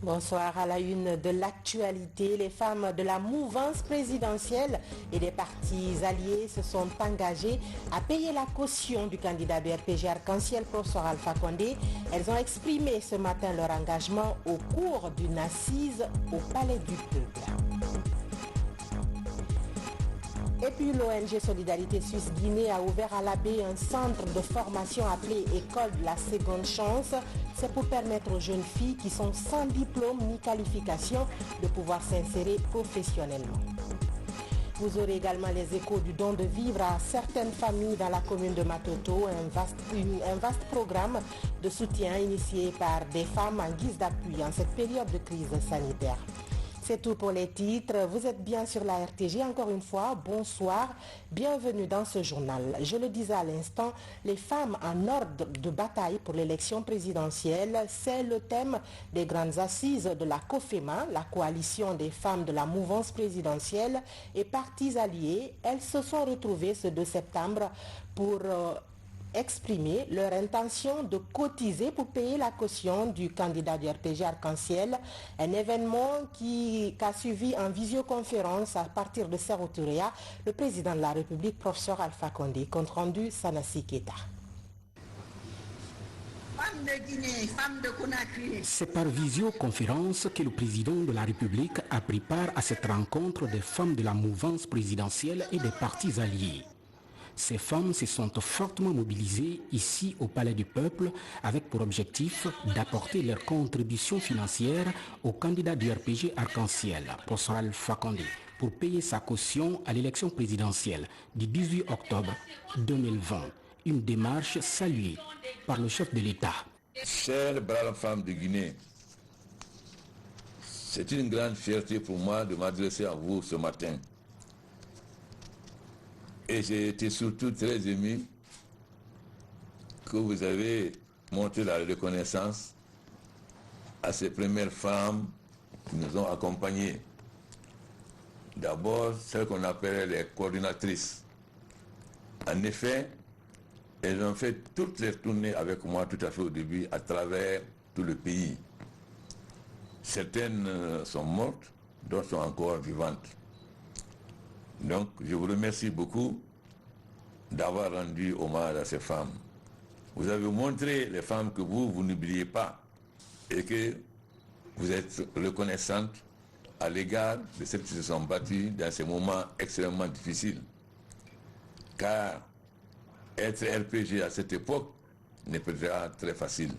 Bonsoir. À la une de l'actualité, les femmes de la mouvance présidentielle et des partis alliés se sont engagées à payer la caution du candidat du RPG Arc-en-Ciel, professeur Alpha Condé. Elles ont exprimé ce matin leur engagement au cours d'une assise au Palais du Peuple. Et puis l'ONG Solidarité Suisse Guinée a ouvert à l'Abbé un centre de formation appelé École de la Seconde Chance. C'est pour permettre aux jeunes filles qui sont sans diplôme ni qualification de pouvoir s'insérer professionnellement. Vous aurez également les échos du don de vivre à certaines familles dans la commune de Matoto, un vaste programme de soutien initié par des femmes en guise d'appui en cette période de crise sanitaire. C'est tout pour les titres. Vous êtes bien sur la RTG. Encore une fois, bonsoir. Bienvenue dans ce journal. Je le disais à l'instant, les femmes en ordre de bataille pour l'élection présidentielle, c'est le thème des grandes assises de la COFEMA, la coalition des femmes de la mouvance présidentielle et partis alliés. Elles se sont retrouvées ce 2 septembre pour exprimer leur intention de cotiser pour payer la caution du candidat du RPG Arc-en-Ciel, un événement qu'a suivi en visioconférence à partir de Séro-Touréa, le président de la République, professeur Alpha Condé. Compte rendu, Sanassi Keita. C'est par visioconférence que le président de la République a pris part à cette rencontre des femmes de la mouvance présidentielle et des partis alliés. Ces femmes se sont fortement mobilisées ici au Palais du Peuple avec pour objectif d'apporter leur contribution financière au candidat du RPG Arc-en-Ciel, professeur Alpha Condé, pour payer sa caution à l'élection présidentielle du 18 octobre 2020. Une démarche saluée par le chef de l'État. Chères braves femmes de Guinée, c'est une grande fierté pour moi de m'adresser à vous ce matin. Et j'ai été surtout très ému que vous avez montré la reconnaissance à ces premières femmes qui nous ont accompagnés. D'abord, celles qu'on appelle les coordinatrices. En effet, elles ont fait toutes les tournées avec moi tout à fait au début à travers tout le pays. Certaines sont mortes, d'autres sont encore vivantes. Donc, je vous remercie beaucoup d'avoir rendu hommage à ces femmes. Vous avez montré, les femmes, que vous n'oubliez pas et que vous êtes reconnaissantes à l'égard de celles qui se sont battues dans ces moments extrêmement difficiles. Car être RPG à cette époque n'est peut-être très facile.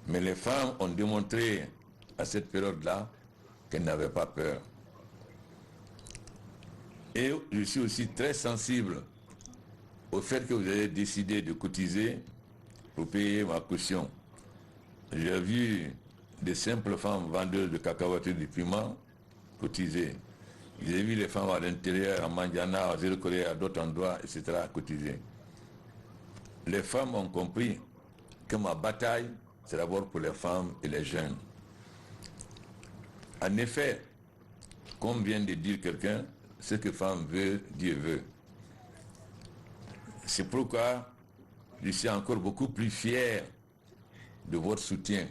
Mais les femmes ont démontré à cette période-là qu'elles n'avaient pas peur. Et je suis aussi très sensible au fait que vous avez décidé de cotiser pour payer ma caution. J'ai vu des simples femmes vendeuses de cacahuètes et de piment cotiser. J'ai vu les femmes à l'intérieur, à Mandiana, à Zéro-Corée, à d'autres endroits, etc., cotiser. Les femmes ont compris que ma bataille, c'est d'abord pour les femmes et les jeunes. En effet, comme vient de dire quelqu'un, ce que femme veut, Dieu veut. C'est pourquoi je suis encore beaucoup plus fier de votre soutien.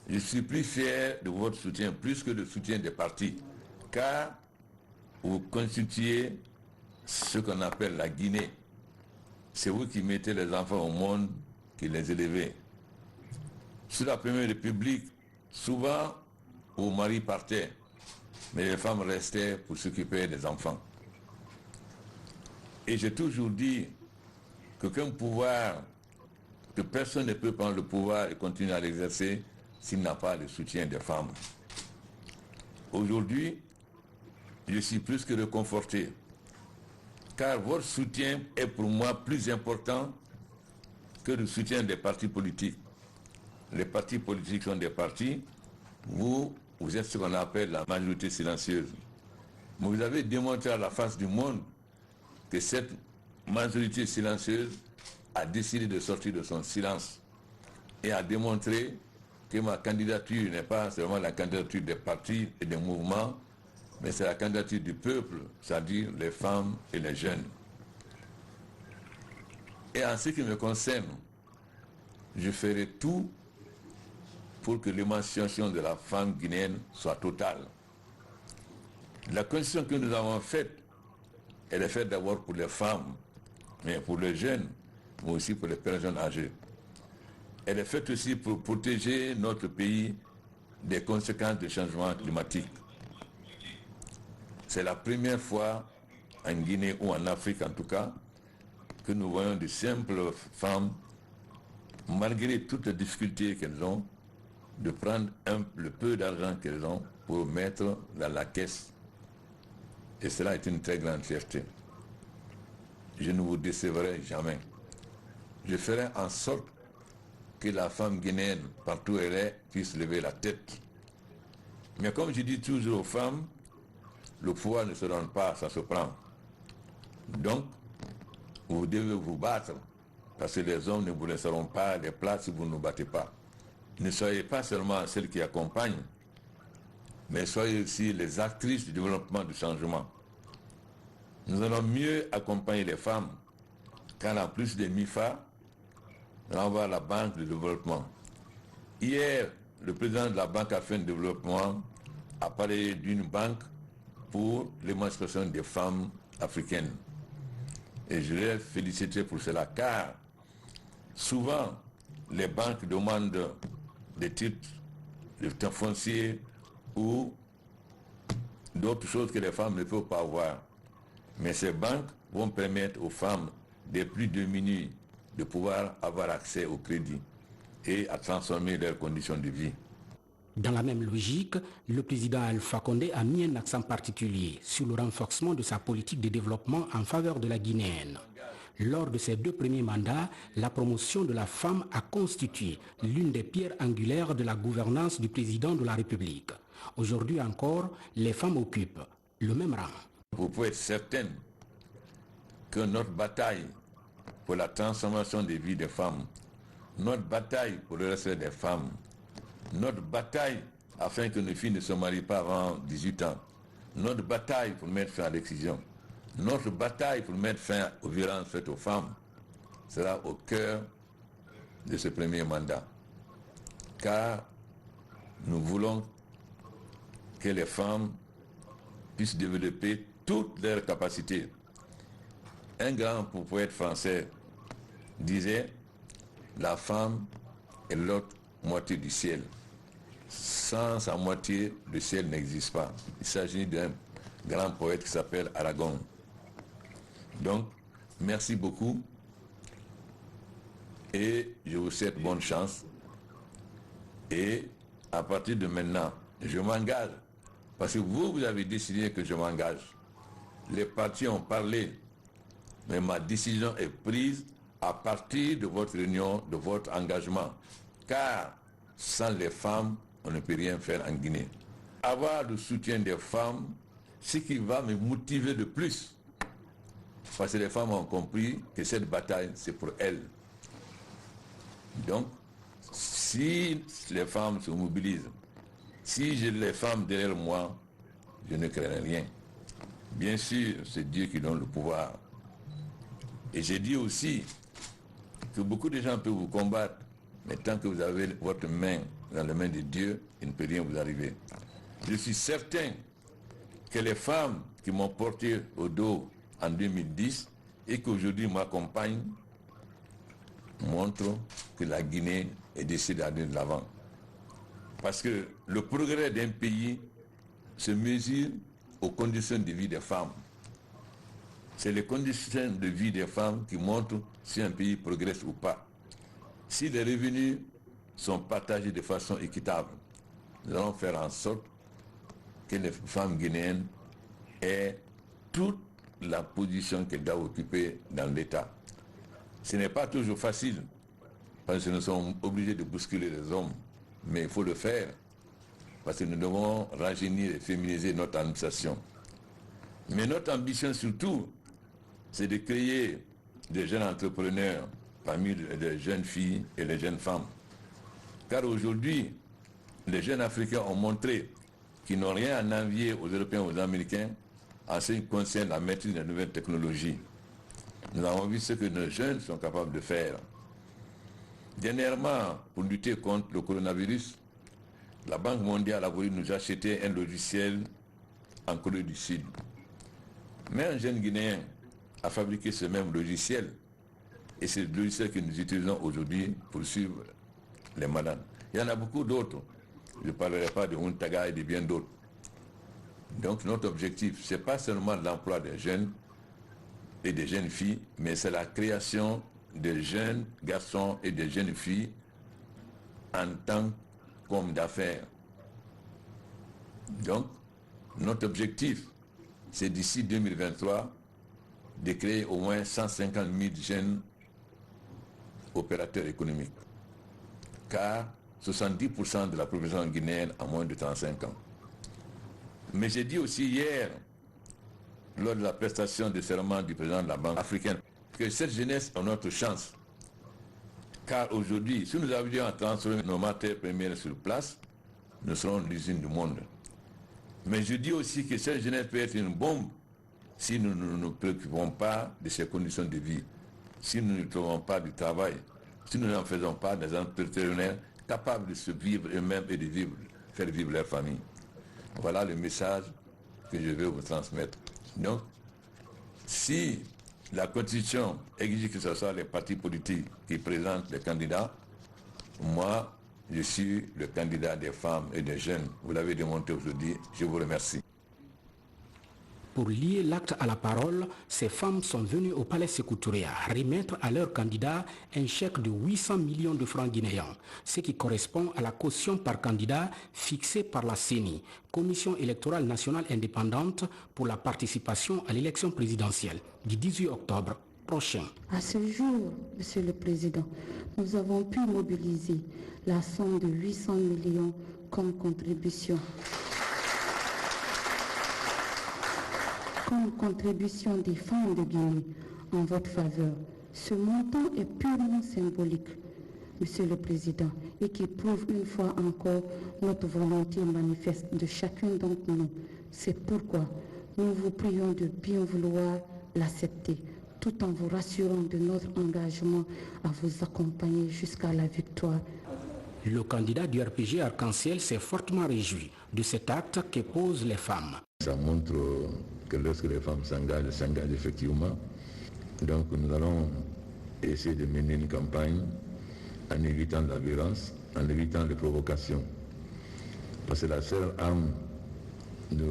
Je suis plus fier de votre soutien, plus que le soutien des partis, car vous constituez ce qu'on appelle la Guinée. C'est vous qui mettez les enfants au monde, qui les élevez. Sous la Première République, souvent, vos maris partaient, mais les femmes restaient pour s'occuper des enfants. Et j'ai toujours dit qu'aucun pouvoir, que personne ne peut prendre le pouvoir et continuer à l'exercer s'il n'a pas le soutien des femmes. Aujourd'hui, je suis plus que réconforté, car votre soutien est pour moi plus important que le soutien des partis politiques. Les partis politiques sont des partis, vous êtes ce qu'on appelle la majorité silencieuse. Mais vous avez démontré à la face du monde que cette majorité silencieuse a décidé de sortir de son silence et a démontré que ma candidature n'est pas seulement la candidature des partis et des mouvements, mais c'est la candidature du peuple, c'est-à-dire les femmes et les jeunes. Et en ce qui me concerne, je ferai tout pour que l'émancipation de la femme guinéenne soit totale. La constitution que nous avons faite, elle est faite d'abord pour les femmes, mais pour les jeunes, mais aussi pour les personnes âgées. Elle est faite aussi pour protéger notre pays des conséquences du changement climatique. C'est la première fois en Guinée ou en Afrique en tout cas que nous voyons de simples femmes, malgré toutes les difficultés qu'elles ont, de prendre le peu d'argent qu'elles ont pour mettre dans la caisse. Et cela est une très grande fierté. Je ne vous décevrai jamais. Je ferai en sorte que la femme guinéenne, partout où elle est, puisse lever la tête. Mais comme je dis toujours aux femmes, le pouvoir ne se donne pas, ça se prend. Donc, vous devez vous battre, parce que les hommes ne vous laisseront pas les places si vous ne nous battez pas. Ne soyez pas seulement celles qui accompagnent, mais soyez aussi les actrices du développement du changement. Nous allons mieux accompagner les femmes, car en plus des MIFA, nous allons voir la Banque de développement. Hier, le président de la Banque africaine de développement a parlé d'une banque pour l'émancipation des femmes africaines. Et je les félicite pour cela, car souvent, les banques demandent des titres de temps foncier ou d'autres choses que les femmes ne peuvent pas avoir. Mais ces banques vont permettre aux femmes des plus démunies de pouvoir avoir accès au crédit et à transformer leurs conditions de vie. Dans la même logique, le président Alpha Condé a mis un accent particulier sur le renforcement de sa politique de développement en faveur de la Guinéenne. Lors de ses 2 premiers mandats, la promotion de la femme a constitué l'une des pierres angulaires de la gouvernance du président de la République. Aujourd'hui encore, les femmes occupent le même rang. Vous pouvez être certaine que notre bataille pour la transformation des vies des femmes, notre bataille pour le respect des femmes, notre bataille afin que nos filles ne se marient pas avant 18 ans, notre bataille pour mettre fin à l'excision, notre bataille pour mettre fin aux violences faites aux femmes sera au cœur de ce premier mandat. Car nous voulons que les femmes puissent développer toutes leurs capacités. Un grand poète français disait « La femme est l'autre moitié du ciel. Sans sa moitié, le ciel n'existe pas. » Il s'agit d'un grand poète qui s'appelle Aragon. Donc, merci beaucoup et je vous souhaite bonne chance. Et à partir de maintenant, je m'engage, parce que vous avez décidé que je m'engage. Les partis ont parlé, mais ma décision est prise à partir de votre réunion, de votre engagement. Car sans les femmes, on ne peut rien faire en Guinée. Avoir le soutien des femmes, ce qui va me motiver de plus. Parce que les femmes ont compris que cette bataille, c'est pour elles. Donc, si les femmes se mobilisent, si j'ai les femmes derrière moi, je ne crains rien. Bien sûr, c'est Dieu qui donne le pouvoir. Et j'ai dit aussi que beaucoup de gens peuvent vous combattre, mais tant que vous avez votre main dans la main de Dieu, il ne peut rien vous arriver. Je suis certain que les femmes qui m'ont porté au dos en 2010 et qui aujourd'hui m'accompagnent montrent que la Guinée est décidée d'aller de l'avant. Parce que le progrès d'un pays se mesure aux conditions de vie des femmes. C'est les conditions de vie des femmes qui montrent si un pays progresse ou pas. Si les revenus sont partagés de façon équitable, nous allons faire en sorte que les femmes guinéennes aient toute la position qu'elles doivent occuper dans l'État. Ce n'est pas toujours facile, parce que nous sommes obligés de bousculer les hommes, mais il faut le faire, parce que nous devons rajeunir et féminiser notre administration. Mais notre ambition surtout, c'est de créer des jeunes entrepreneurs parmi les jeunes filles et les jeunes femmes. Car aujourd'hui, les jeunes Africains ont montré qu'ils n'ont rien à envier aux Européens ou aux Américains en ce qui concerne la maîtrise des nouvelles technologies. Nous avons vu ce que nos jeunes sont capables de faire. Dernièrement, pour lutter contre le coronavirus, la Banque mondiale a voulu nous acheter un logiciel en Corée du Sud. Mais un jeune Guinéen a fabriqué ce même logiciel et c'est le logiciel que nous utilisons aujourd'hui pour suivre les malades. Il y en a beaucoup d'autres. Je ne parlerai pas de Huntaga et de bien d'autres. Donc notre objectif, ce n'est pas seulement l'emploi des jeunes et des jeunes filles, mais c'est la création de jeunes garçons et de jeunes filles en tant qu'hommes d'affaires. Donc, notre objectif, c'est d'ici 2023 de créer au moins 150 000 jeunes opérateurs économiques. Car 70% de la population guinéenne a moins de 35 ans. Mais j'ai dit aussi hier, lors de la prestation de serment du président de la Banque africaine, que cette jeunesse a notre chance. Car aujourd'hui, si nous avions à transformer nos matières premières sur place, nous serons l'usine du monde. Mais je dis aussi que cette jeunesse peut être une bombe si nous ne nous préoccupons pas de ses conditions de vie, si nous ne trouvons pas du travail, si nous n'en faisons pas des entrepreneurs capables de se vivre eux-mêmes et de faire vivre leur famille. Voilà le message que je veux vous transmettre. Donc, si la Constitution exige que ce soit les partis politiques qui présentent les candidats, moi, je suis le candidat des femmes et des jeunes. Vous l'avez démontré aujourd'hui, je vous remercie. Pour lier l'acte à la parole, ces femmes sont venues au palais Sékou Touré à remettre à leur candidat un chèque de 800 millions de francs guinéens, ce qui correspond à la caution par candidat fixée par la CENI, Commission électorale nationale indépendante pour la participation à l'élection présidentielle du 18 octobre prochain. À ce jour, Monsieur le Président, nous avons pu mobiliser la somme de 800 millions comme contribution. Comme contribution des femmes de Guinée en votre faveur. Ce montant est purement symbolique, Monsieur le Président, et qui prouve une fois encore notre volonté manifeste de chacun d'entre nous. C'est pourquoi nous vous prions de bien vouloir l'accepter, tout en vous rassurant de notre engagement à vous accompagner jusqu'à la victoire. Le candidat du RPG Arc-en-Ciel s'est fortement réjoui de cet acte que posent les femmes. Ça montre que lorsque les femmes s'engagent effectivement. Donc nous allons essayer de mener une campagne en évitant la violence, en évitant les provocations. Parce que la seule arme de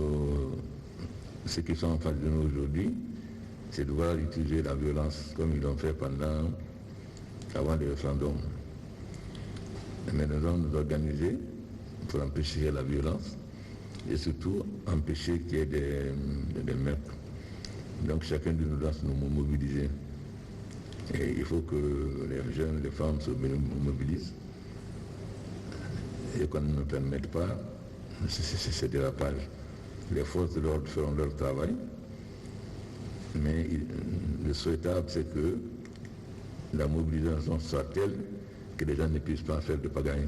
ceux qui sont en face de nous aujourd'hui, c'est de vouloir utiliser la violence comme ils l'ont fait avant le référendum. Mais nous allons nous organiser pour empêcher la violence et surtout empêcher qu'il y ait des meurtres. Donc chacun de nous doit nous mobiliser. Et il faut que les jeunes, les femmes se mobilisent. Et qu'on ne nous permette pas ces dérapages. Les forces de l'ordre feront leur travail. Mais le souhaitable, c'est que la mobilisation soit telle que les gens ne puissent pas faire de pagaille.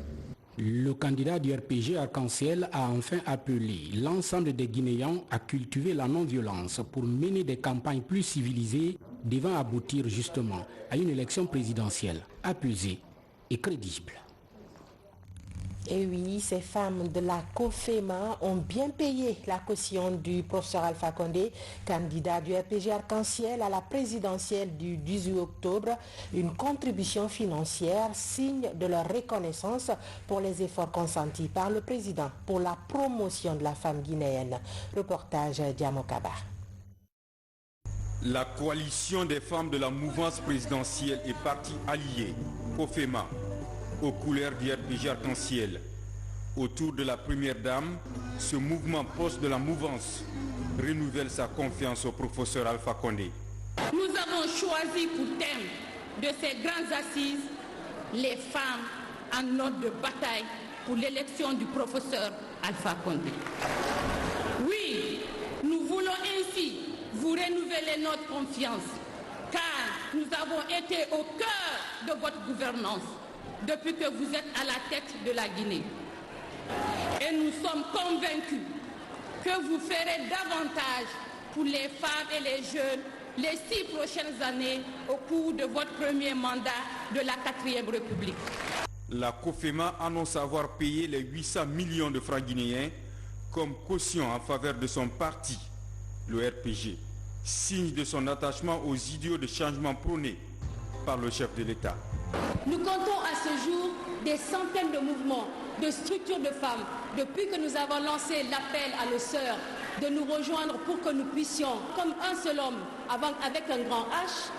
Le candidat du RPG Arc-en-Ciel a enfin appelé l'ensemble des Guinéens à cultiver la non-violence pour mener des campagnes plus civilisées devant aboutir justement à une élection présidentielle apaisée et crédible. Et oui, ces femmes de la COFEMA ont bien payé la caution du professeur Alpha Condé, candidat du RPG Arc-en-Ciel à la présidentielle du 18 octobre, une contribution financière, signe de leur reconnaissance pour les efforts consentis par le président pour la promotion de la femme guinéenne. Reportage Diamokaba. La coalition des femmes de la mouvance présidentielle est partie alliée, COFEMA, aux couleurs du RPG Arc-en-Ciel. Autour de la première dame, ce mouvement proche de la mouvance renouvelle sa confiance au professeur Alpha Condé. Nous avons choisi pour thème de ces grandes assises les femmes en ordre de bataille pour l'élection du professeur Alpha Condé. Oui, nous voulons ainsi vous renouveler notre confiance, car nous avons été au cœur de votre gouvernance depuis que vous êtes à la tête de la Guinée. Et nous sommes convaincus que vous ferez davantage pour les femmes et les jeunes les 6 prochaines années au cours de votre premier mandat de la 4e République. La COFEMA annonce avoir payé les 800 millions de francs guinéens comme caution en faveur de son parti, le RPG, signe de son attachement aux idéaux de changement prônés par le chef de l'État. Nous comptons à ce jour des centaines de mouvements, de structures de femmes, depuis que nous avons lancé l'appel à nos sœurs de nous rejoindre pour que nous puissions, comme un seul homme, avec un grand H,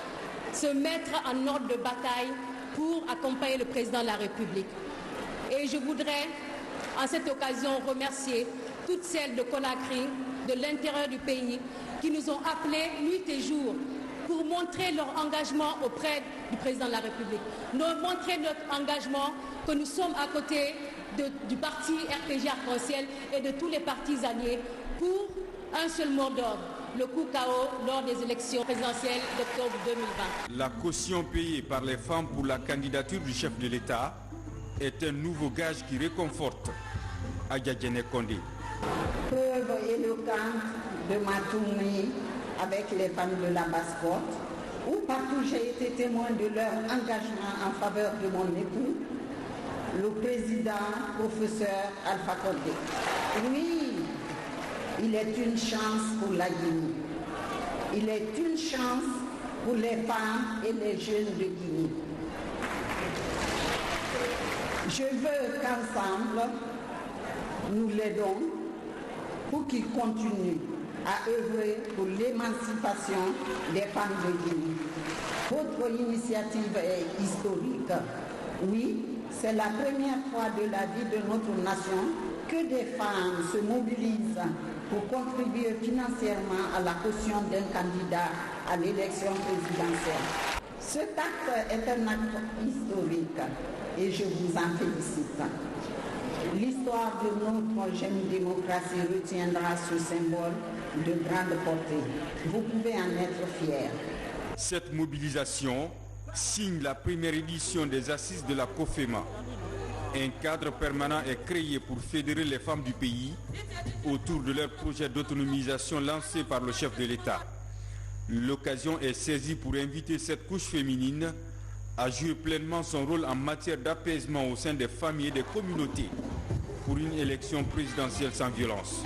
se mettre en ordre de bataille pour accompagner le président de la République. Et je voudrais, en cette occasion, remercier toutes celles de Conakry, de l'intérieur du pays, qui nous ont appelés nuit et jour pour montrer leur engagement auprès du président de la République. Nous montrer notre engagement que nous sommes à côté du parti RPG Arc-en-Ciel et de tous les partis alliés pour un seul mot d'ordre, le coup KO lors des élections présidentielles d'octobre 2020. La caution payée par les femmes pour la candidature du chef de l'État est un nouveau gage qui réconforte Adjadjene Kondé. Preuve éloquente de ma tournée avec les femmes de la Basse-Côte, où partout j'ai été témoin de leur engagement en faveur de mon époux, le président professeur Alpha Condé. Oui, il est une chance pour la Guinée. Il est une chance pour les femmes et les jeunes de Guinée. Je veux qu'ensemble, nous l'aidons pour qu'il continue à œuvrer pour l'émancipation des femmes de Guinée. Votre initiative est historique. Oui, c'est la première fois de la vie de notre nation que des femmes se mobilisent pour contribuer financièrement à la caution d'un candidat à l'élection présidentielle. Cet acte est un acte historique et je vous en félicite. L'histoire de notre jeune démocratie retiendra ce symbole de grande portée. Vous pouvez en être fiers. Cette mobilisation signe la première édition des assises de la COFEMA. Un cadre permanent est créé pour fédérer les femmes du pays autour de leur projet d'autonomisation lancé par le chef de l'État. L'occasion est saisie pour inviter cette couche féminine à jouer pleinement son rôle en matière d'apaisement au sein des familles et des communautés pour une élection présidentielle sans violence.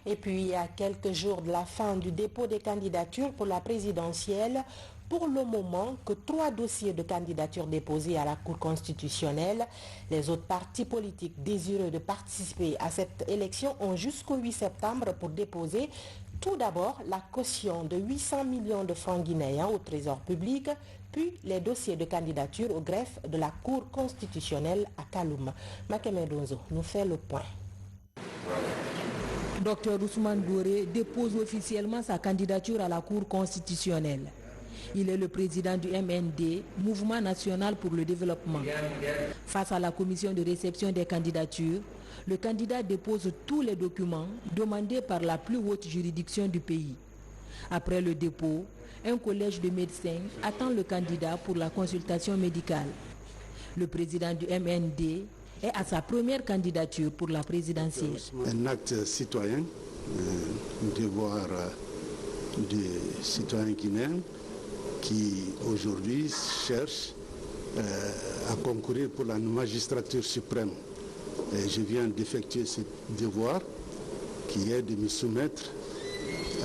Et puis, à quelques jours de la fin du dépôt des candidatures pour la présidentielle, pour le moment que 3 dossiers de candidature déposés à la Cour constitutionnelle. Les autres partis politiques désireux de participer à cette élection ont jusqu'au 8 septembre pour déposer tout d'abord la caution de 800 millions de francs guinéens au Trésor public, puis les dossiers de candidature au greffe de la Cour constitutionnelle à Kaloum. Makeme Donzo nous fait le point. Dr Ousmane Doré dépose officiellement sa candidature à la Cour constitutionnelle. Il est le président du MND, Mouvement national pour le développement. Face à la commission de réception des candidatures, le candidat dépose tous les documents demandés par la plus haute juridiction du pays. Après le dépôt, un collège de médecins attend le candidat pour la consultation médicale. Le président du MND est à sa première candidature pour la présidentielle. Un acte citoyen, un devoir des citoyens guinéens qui aujourd'hui cherchent à concourir pour la magistrature suprême. Et je viens d'effectuer ce devoir qui est de me soumettre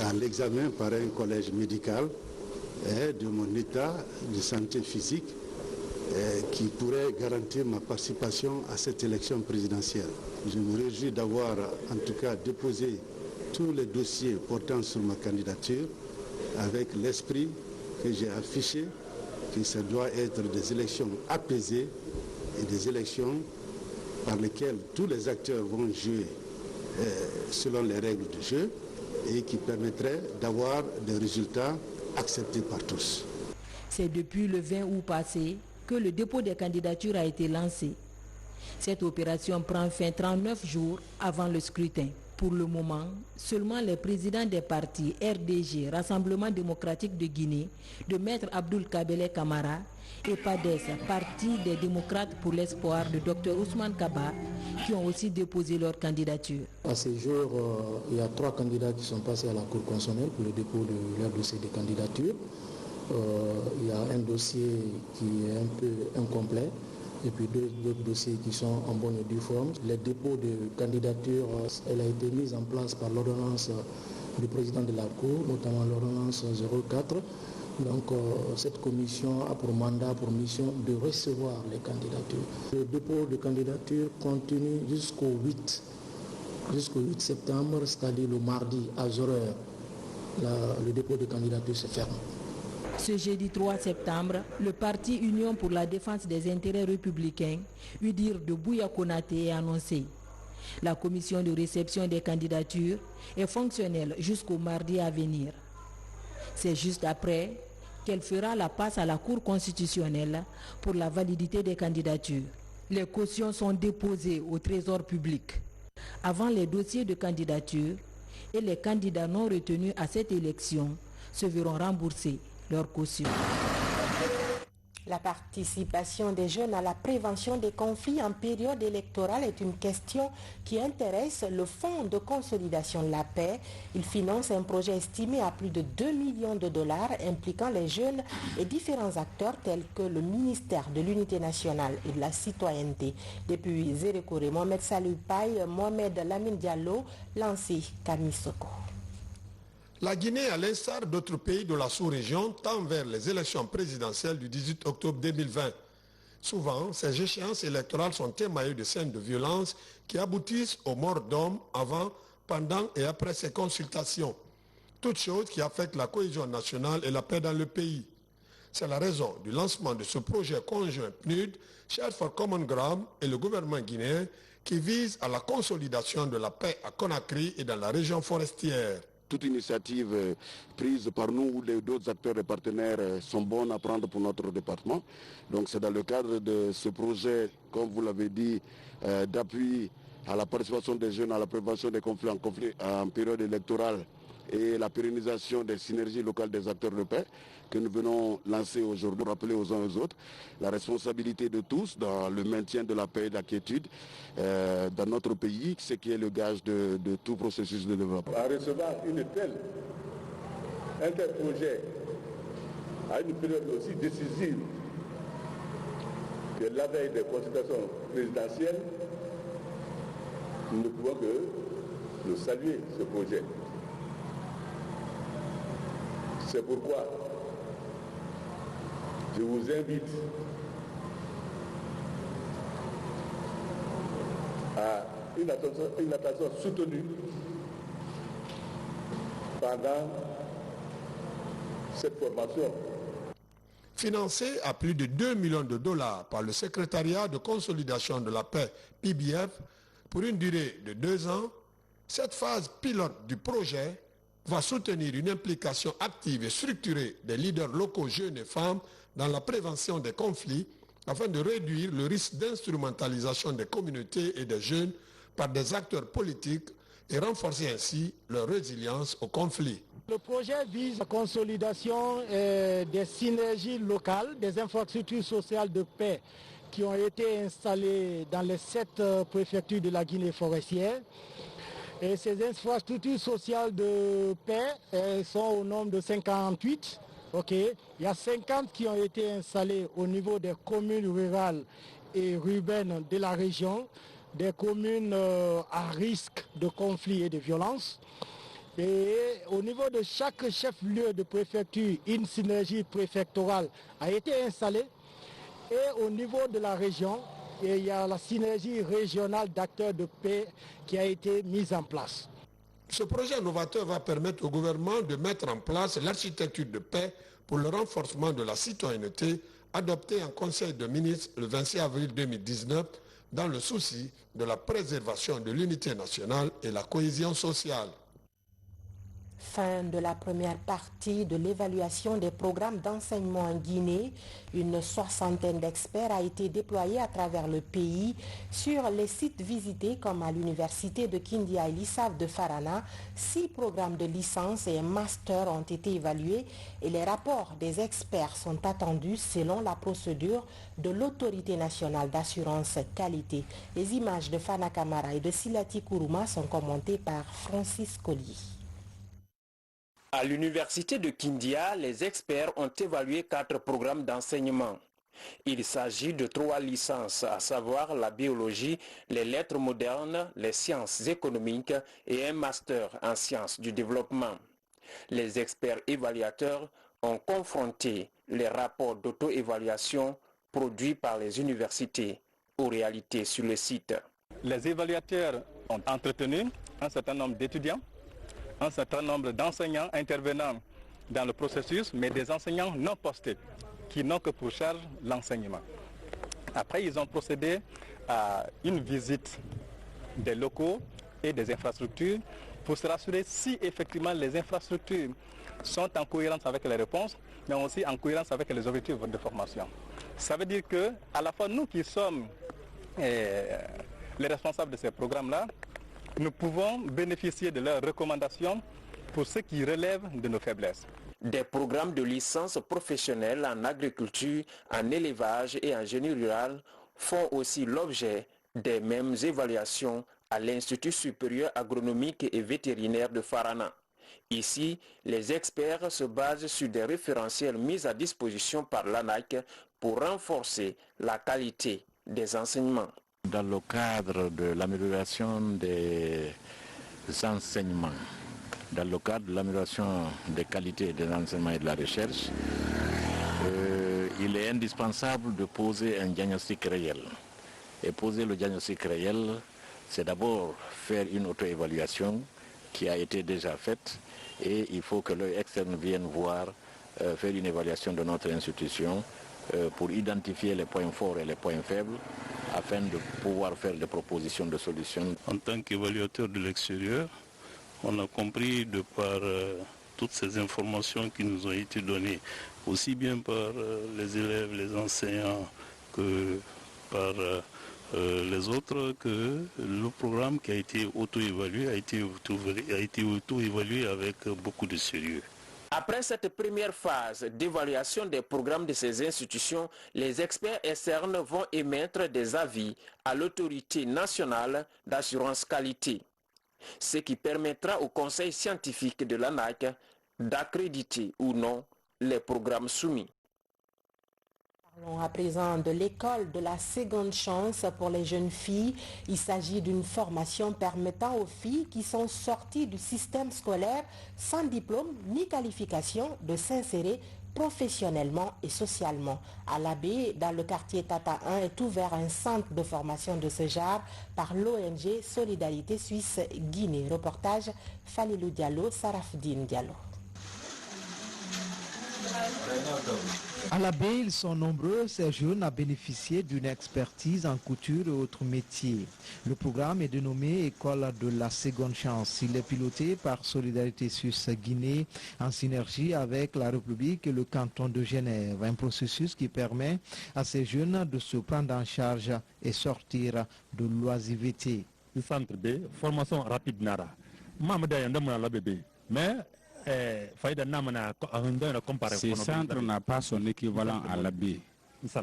à l'examen par un collège médical et de mon état de santé physique qui pourrait garantir ma participation à cette élection présidentielle. Je me réjouis d'avoir en tout cas déposé tous les dossiers portant sur ma candidature avec l'esprit que j'ai affiché, que ça doit être des élections apaisées et des élections par lesquelles tous les acteurs vont jouer selon les règles du jeu et qui permettraient d'avoir des résultats acceptés par tous. C'est depuis le 20 août passé que le dépôt des candidatures a été lancé. Cette opération prend fin 39 jours avant le scrutin. Pour le moment, seulement les présidents des partis RDG, Rassemblement démocratique de Guinée, de Maître Abdoul Kabele Kamara, et PADES, Parti des démocrates pour l'espoir de Dr Ousmane Kaba, qui ont aussi déposé leur candidature. À ce jour, il y a 3 candidats qui sont passés à la Cour constitutionnelle pour le dépôt de leur dossier de candidature. il y a un dossier qui est un peu incomplet et puis d'autres dossiers qui sont en bonne et due forme. Les dépôts de candidature, elle a été mise en place par l'ordonnance du président de la Cour, notamment l'ordonnance 04. Donc cette commission a pour mandat, pour mission de recevoir les candidatures. Le dépôt de candidature continue jusqu'au 8 septembre, c'est-à-dire le mardi à 0h. Le dépôt de candidature se ferme. Ce jeudi 3 septembre, le parti Union pour la défense des intérêts républicains, UDIR de Bouya Konaté, est annoncé. La commission de réception des candidatures est fonctionnelle jusqu'au mardi à venir. C'est juste après qu'elle fera la passe à la Cour constitutionnelle pour la validité des candidatures. Les cautions sont déposées au Trésor public. Avant les dossiers de candidature, et les candidats non retenus à cette élection se verront rembourser leur caution. La participation des jeunes à la prévention des conflits en période électorale est une question qui intéresse le Fonds de consolidation de la paix. Il finance un projet estimé à plus de 2 millions de dollars impliquant les jeunes et différents acteurs tels que le ministère de l'Unité nationale et de la citoyenneté. Depuis Zérékoré, Mohamed Salou Paye, Mohamed Lamine Diallo, lancé Kamisoko. La Guinée, à l'instar d'autres pays de la sous-région, tend vers les élections présidentielles du 18 octobre 2020. Souvent, ces échéances électorales sont émaillées de scènes de violence qui aboutissent aux morts d'hommes avant, pendant et après ces consultations. Toutes choses qui affectent la cohésion nationale et la paix dans le pays. C'est la raison du lancement de ce projet conjoint PNUD, Share for Common Ground et le gouvernement guinéen qui vise à la consolidation de la paix à Conakry et dans la région forestière. Toute initiative prise par nous ou d'autres acteurs et partenaires sont bonnes à prendre pour notre département. Donc c'est dans le cadre de ce projet, comme vous l'avez dit, d'appui à la participation des jeunes à la prévention des conflits en période électorale et la pérennisation des synergies locales des acteurs de paix que nous venons lancer aujourd'hui, rappeler aux uns et aux autres la responsabilité de tous dans le maintien de la paix et de la quiétude dans notre pays, ce qui est le gage de tout processus de développement. En recevant un tel projet à une période aussi décisive que la veille des consultations présidentielles, nous ne pouvons que saluer ce projet. C'est pourquoi je vous invite à une attention soutenue pendant cette formation. Financée à plus de 2 millions de dollars par le secrétariat de consolidation de la paix PBF pour une durée de 2 ans, cette phase pilote du projet va soutenir une implication active et structurée des leaders locaux jeunes et femmes dans la prévention des conflits afin de réduire le risque d'instrumentalisation des communautés et des jeunes par des acteurs politiques et renforcer ainsi leur résilience au conflit. Le projet vise la consolidation des synergies locales, des infrastructures sociales de paix qui ont été installées dans les 7 préfectures de la Guinée forestière. Et ces infrastructures sociales de paix sont au nombre de 58. Il y a 50 qui ont été installées au niveau des communes rurales et urbaines de la région, des communes à risque de conflits et de violences. Et au niveau de chaque chef-lieu de préfecture, une synergie préfectorale a été installée. Et au niveau de la région, il y a la synergie régionale d'acteurs de paix qui a été mise en place. Ce projet novateur va permettre au gouvernement de mettre en place l'architecture de paix pour le renforcement de la citoyenneté adoptée en Conseil de ministres le 26 avril 2019 dans le souci de la préservation de l'unité nationale et la cohésion sociale. Fin de la première partie de l'évaluation des programmes d'enseignement en Guinée. Une 60aine d'experts a été déployée à travers le pays sur les sites visités comme à l'université de Kindia et l'ISAF de Farana. 6 programmes de licence et un master ont été évalués et les rapports des experts sont attendus selon la procédure de l'autorité nationale d'assurance qualité. Les images de Fana Kamara et de Silati Kourouma sont commentées par Francis Collier. À l'université de Kindia, les experts ont évalué 4 programmes d'enseignement. Il s'agit de 3 licences, à savoir la biologie, les lettres modernes, les sciences économiques et un master en sciences du développement. Les experts évaluateurs ont confronté les rapports d'auto-évaluation produits par les universités aux réalités sur le site. Les évaluateurs ont entretenu un certain nombre d'étudiants, un certain nombre d'enseignants intervenant dans le processus, mais des enseignants non postés, qui n'ont que pour charge l'enseignement. Après, ils ont procédé à une visite des locaux et des infrastructures pour se rassurer si effectivement les infrastructures sont en cohérence avec les réponses, mais aussi en cohérence avec les objectifs de formation. Ça veut dire que, à la fois nous qui sommes les responsables de ces programmes-là, nous pouvons bénéficier de leurs recommandations pour ce qui relève de nos faiblesses. Des programmes de licence professionnelle en agriculture, en élevage et en génie rural font aussi l'objet des mêmes évaluations à l'Institut supérieur agronomique et vétérinaire de Farana. Ici, les experts se basent sur des référentiels mis à disposition par l'ANAC pour renforcer la qualité des enseignements. Dans le cadre de l'amélioration des enseignements, dans le cadre de l'amélioration des qualités des enseignements et de la recherche, il est indispensable de poser un diagnostic réel. Et poser le diagnostic réel, c'est d'abord faire une auto-évaluation qui a été déjà faite et il faut que l'œil externe vienne voir, faire une évaluation de notre institution pour identifier les points forts et les points faibles afin de pouvoir faire des propositions de solutions. En tant qu'évaluateur de l'extérieur, on a compris de par toutes ces informations qui nous ont été données, aussi bien par les élèves, les enseignants que par les autres, que le programme qui a été auto-évalué a été auto-évalué avec beaucoup de sérieux. Après cette première phase d'évaluation des programmes de ces institutions, les experts externes vont émettre des avis à l'autorité nationale d'assurance qualité, ce qui permettra au conseil scientifique de l'ANAC d'accréditer ou non les programmes soumis. Parlons à présent de l'école de la seconde chance pour les jeunes filles. Il s'agit d'une formation permettant aux filles qui sont sorties du système scolaire sans diplôme ni qualification de s'insérer professionnellement et socialement. À l'Abbé, dans le quartier Tata 1, est ouvert un centre de formation de ce genre par l'ONG Solidarité Suisse Guinée. Reportage Falilou Diallo, Sarafdine Diallo. À la baie, ils sont nombreux, ces jeunes, à bénéficier d'une expertise en couture et autres métiers. Le programme est dénommé École de la seconde chance. Il est piloté par Solidarité Suisse Guinée en synergie avec la République et le canton de Genève. Un processus qui permet à ces jeunes de se prendre en charge et sortir de l'oisiveté. Le centre B, formation rapide Nara. Mais ce centre n'a pas son équivalent à l'ABé.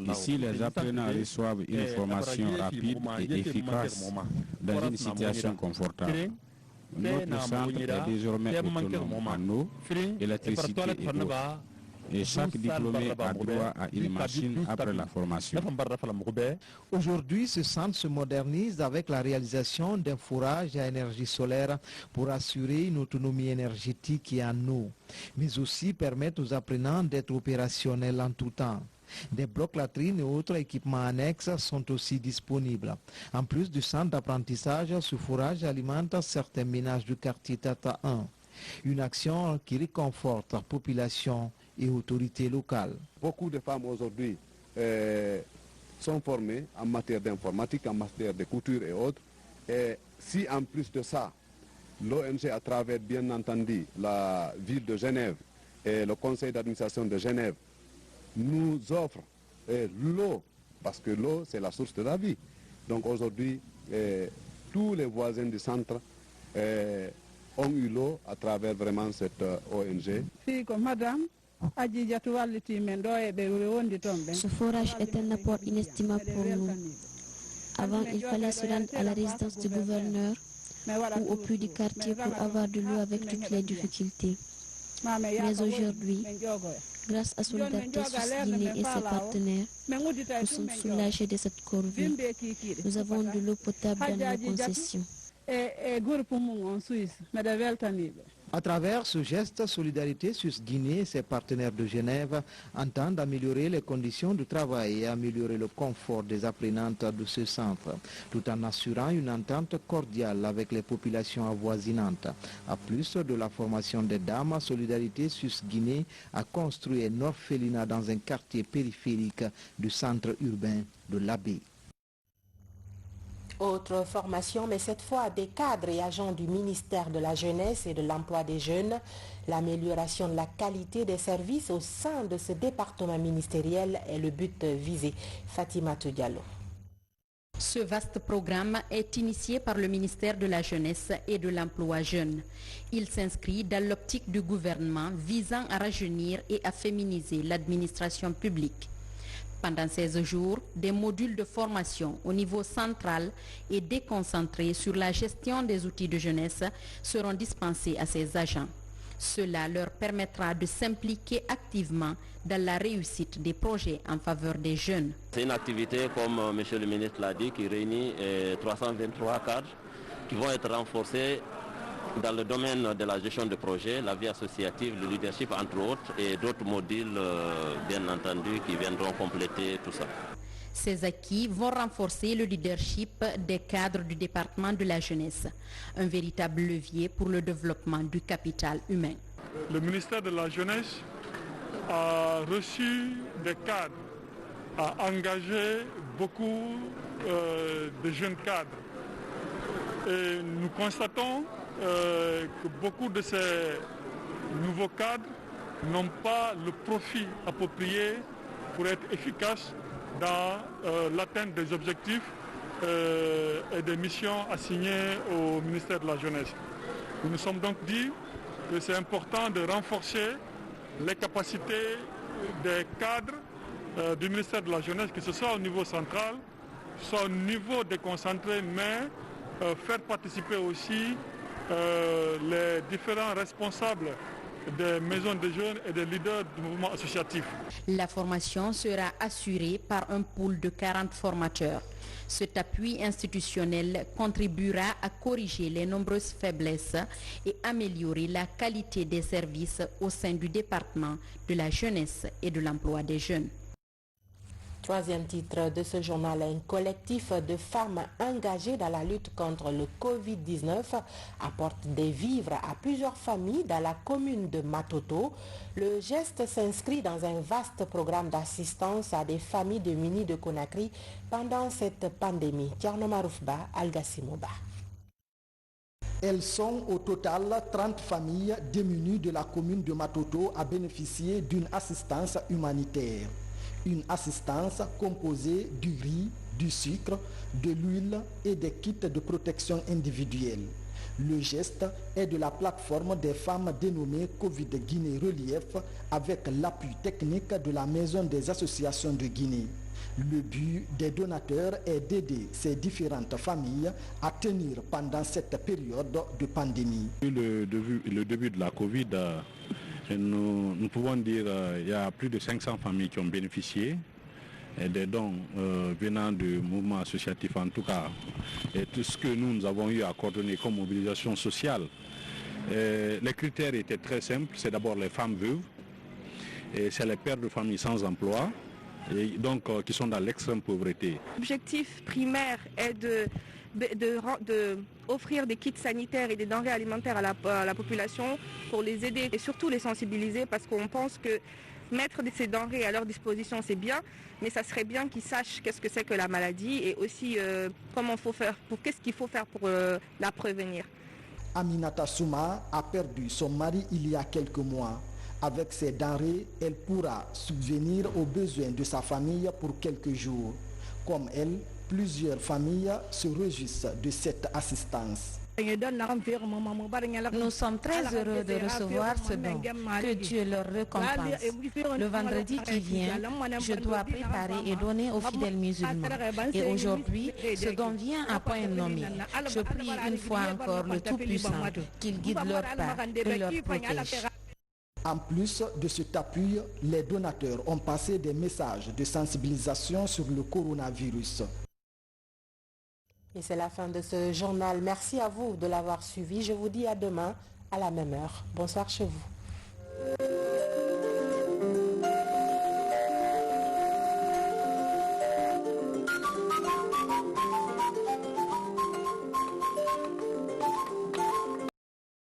Ici, les apprenants reçoivent une formation rapide et efficace dans une situation confortable. Notre centre est désormais autonome en eau, électricité et eau. Et chaque diplômé a droit à une machine après la formation. Aujourd'hui, ce centre se modernise avec la réalisation d'un forage à énergie solaire pour assurer une autonomie énergétique et en eau, mais aussi permettre aux apprenants d'être opérationnels en tout temps. Des blocs latrines et autres équipements annexes sont aussi disponibles. En plus du centre d'apprentissage, ce forage alimente certains ménages du quartier Tata 1. Une action qui réconforte la population et autorités locales. Beaucoup de femmes aujourd'hui sont formées en matière d'informatique, en matière de couture et autres. Et si en plus de ça, l'ONG à travers bien entendu la ville de Genève et le conseil d'administration de Genève nous offre l'eau, parce que l'eau c'est la source de la vie. Donc aujourd'hui, tous les voisins du centre ont eu l'eau à travers vraiment cette ONG. Ce forage est un apport inestimable pour nous. Avant, il fallait se rendre à la résidence du gouverneur ou au puits du quartier pour avoir de l'eau avec toutes les difficultés. Mais aujourd'hui, grâce à Solidarité Suisse Guinée et ses partenaires, nous sommes soulagés de cette corvée. Nous avons de l'eau potable dans nos concessions. À travers ce geste, Solidarité Suisse Guinée et ses partenaires de Genève entendent améliorer les conditions de travail et améliorer le confort des apprenantes de ce centre, tout en assurant une entente cordiale avec les populations avoisinantes. À plus de la formation des dames, Solidarité Suisse Guinée a construit un orphelinat dans un quartier périphérique du centre urbain de l'Abbé. Autre formation, mais cette fois des cadres et agents du ministère de la Jeunesse et de l'Emploi des Jeunes, l'amélioration de la qualité des services au sein de ce département ministériel est le but visé. Fatima Diallo. Ce vaste programme est initié par le ministère de la Jeunesse et de l'Emploi jeune. Il s'inscrit dans l'optique du gouvernement visant à rajeunir et à féminiser l'administration publique. Pendant 16 jours, des modules de formation au niveau central et déconcentrés sur la gestion des outils de jeunesse seront dispensés à ces agents. Cela leur permettra de s'impliquer activement dans la réussite des projets en faveur des jeunes. C'est une activité, comme M. le ministre l'a dit, qui réunit 323 cadres qui vont être renforcés dans le domaine de la gestion de projets, la vie associative, le leadership entre autres, et d'autres modules bien entendu qui viendront compléter tout ça. Ces acquis vont renforcer le leadership des cadres du département de la jeunesse, un véritable levier pour le développement du capital humain. Le ministère de la Jeunesse a reçu des cadres, a engagé beaucoup de jeunes cadres. Et nous constatons que beaucoup de ces nouveaux cadres n'ont pas le profil approprié pour être efficaces dans l'atteinte des objectifs et des missions assignées au ministère de la Jeunesse. Nous nous sommes donc dit que c'est important de renforcer les capacités des cadres du ministère de la Jeunesse, que ce soit au niveau central, soit au niveau déconcentré, mais faire participer aussi les différents responsables des maisons de jeunes et des leaders du mouvement associatif. La formation sera assurée par un pool de 40 formateurs. Cet appui institutionnel contribuera à corriger les nombreuses faiblesses et améliorer la qualité des services au sein du département de la jeunesse et de l'emploi des jeunes. Troisième titre de ce journal, un collectif de femmes engagées dans la lutte contre le Covid-19 apporte des vivres à plusieurs familles dans la commune de Matoto. Le geste s'inscrit dans un vaste programme d'assistance à des familles démunies de Conakry pendant cette pandémie. Tierno Maroufba, Algassimoba. Elles sont au total 30 familles démunies de la commune de Matoto à bénéficier d'une assistance humanitaire. Une assistance composée du riz, du sucre, de l'huile et des kits de protection individuelle. Le geste est de la plateforme des femmes dénommée Covid Guinée Relief avec l'appui technique de la Maison des associations de Guinée. Le but des donateurs est d'aider ces différentes familles à tenir pendant cette période de pandémie. Le début de la Covid, nous pouvons dire qu'il y a plus de 500 familles qui ont bénéficié des dons venant du mouvement associatif en tout cas. Et tout ce que nous avons eu à coordonner comme mobilisation sociale, les critères étaient très simples. C'est d'abord les femmes veuves, et c'est les pères de famille sans emploi, et donc qui sont dans l'extrême pauvreté. L'objectif primaire est offrir des kits sanitaires et des denrées alimentaires à la population pour les aider et surtout les sensibiliser parce qu'on pense que mettre ces denrées à leur disposition c'est bien, mais ça serait bien qu'ils sachent qu'est-ce que c'est que la maladie et aussi qu'est-ce qu'il faut faire pour la prévenir. Aminata Souma a perdu son mari il y a quelques mois. Avec ces denrées, elle pourra subvenir aux besoins de sa famille pour quelques jours. Comme elle, plusieurs familles se réjouissent de cette assistance. Nous sommes très heureux de recevoir ce don. Que Dieu leur récompense. Le vendredi qui vient, je dois préparer et donner aux fidèles musulmans. Et aujourd'hui, ce don vient à point nommé. Je prie une fois encore le Tout-Puissant qu'il guide leur pas et leur protège. En plus de cet appui, les donateurs ont passé des messages de sensibilisation sur le coronavirus. Et c'est la fin de ce journal. Merci à vous de l'avoir suivi. Je vous dis à demain à la même heure. Bonsoir chez vous.